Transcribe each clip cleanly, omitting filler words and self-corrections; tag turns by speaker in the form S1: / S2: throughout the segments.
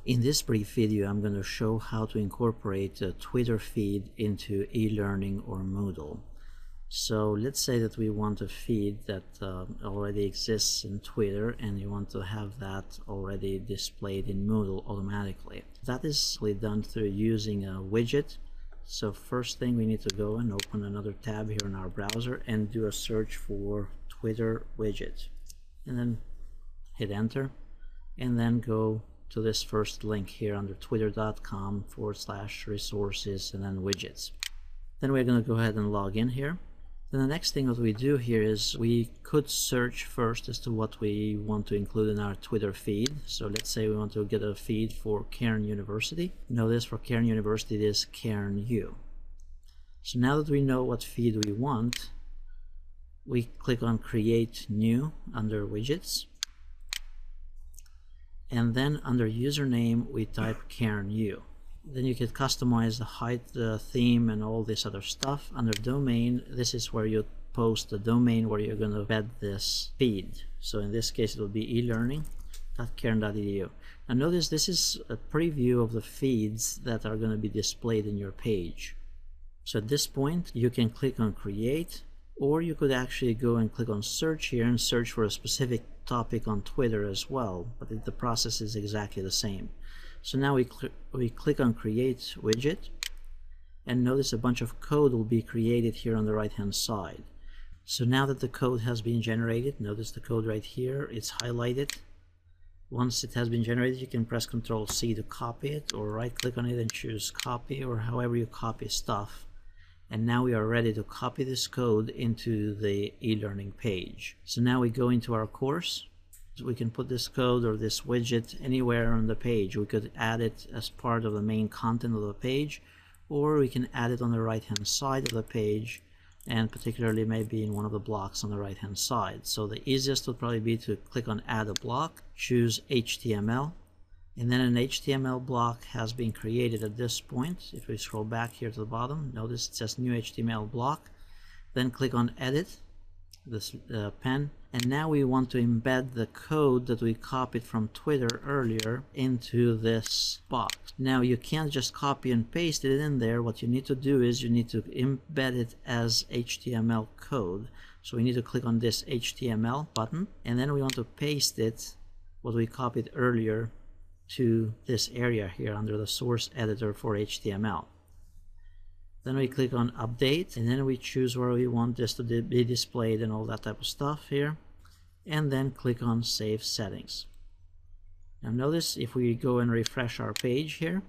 S1: In this brief video, I'm going to show how to incorporate a Twitter feed into eLearning or Moodle. So let's say that we want a feed that already exists in Twitter and you want to have that already displayed in Moodle automatically. That is done through using a widget. So first thing, we need to go and open another tab here in our browser and do a search for Twitter widget. And then hit enter and then go to this first link here under twitter.com/resources and then widgets. Then we're going to go ahead and log in here. Then the next thing that we do here is we could search first as to what we want to include in our Twitter feed. So let's say we want to get a feed for Cairn University. Notice for Cairn University it is Cairn U. So now that we know what feed we want, we click on Create New under Widgets. And then under username we type Cairn U. Then you can customize the height, the theme, and all this other stuff. Under domain, this is where you post the domain where you're going to embed this feed. So in this case it will be elearning.cairn.edu. Now notice this is a preview of the feeds that are going to be displayed in your page. So at this point you can click on create, or you could actually go and click on search here and search for a specific topic on Twitter as well, but the process is exactly the same. So now we click on create widget, and notice a bunch of code will be created here on the right hand side. So now that the code has been generated, notice the code right here, it's highlighted. Once it has been generated, you can press Ctrl+C to copy it, or right click on it and choose copy, or however you copy stuff. And now we are ready to copy this code into the e-learning page. So now we go into our course. We can put this code or this widget anywhere on the page. We could add it as part of the main content of the page, or we can add it on the right hand side of the page, and particularly maybe in one of the blocks on the right hand side. So the easiest would probably be to click on add a block, choose HTML, and then an HTML block has been created at this point. If we scroll back here to the bottom, notice it says new HTML block. Then click on edit, this pen, and now we want to embed the code that we copied from Twitter earlier into this box. Now you can't just copy and paste it in there. What you need to do is you need to embed it as HTML code. So we need to click on this HTML button, and then we want to paste it, what we copied earlier, to this area here under the source editor for HTML. Then we click on update, and then we choose where we want this to be displayed and all that type of stuff here, and then click on save settings. Now notice if we go and refresh our page here,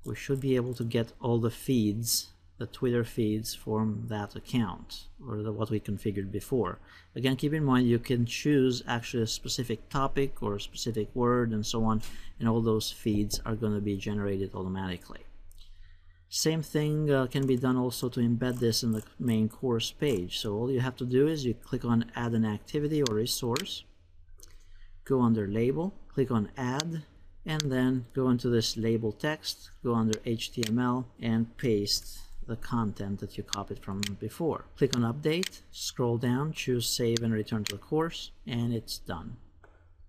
S1: we should be able to get all the feeds, the Twitter feeds from that account, or what we configured before. Again, keep in mind you can choose actually a specific topic or a specific word and so on, and all those feeds are going to be generated automatically. Same thing can be done also to embed this in the main course page. So all you have to do is you click on add an activity or resource, go under label, click on add, and then go into this label text, go under HTML and paste the content that you copied from before. Click on update, scroll down, choose save and return to the course, and it's done.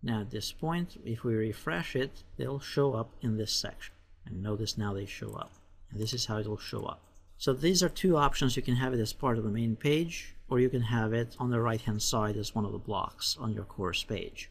S1: Now at this point, if we refresh it, they'll show up in this section. And notice now they show up. And this is how it will show up. So these are two options. You can have it as part of the main page, or you can have it on the right hand side as one of the blocks on your course page.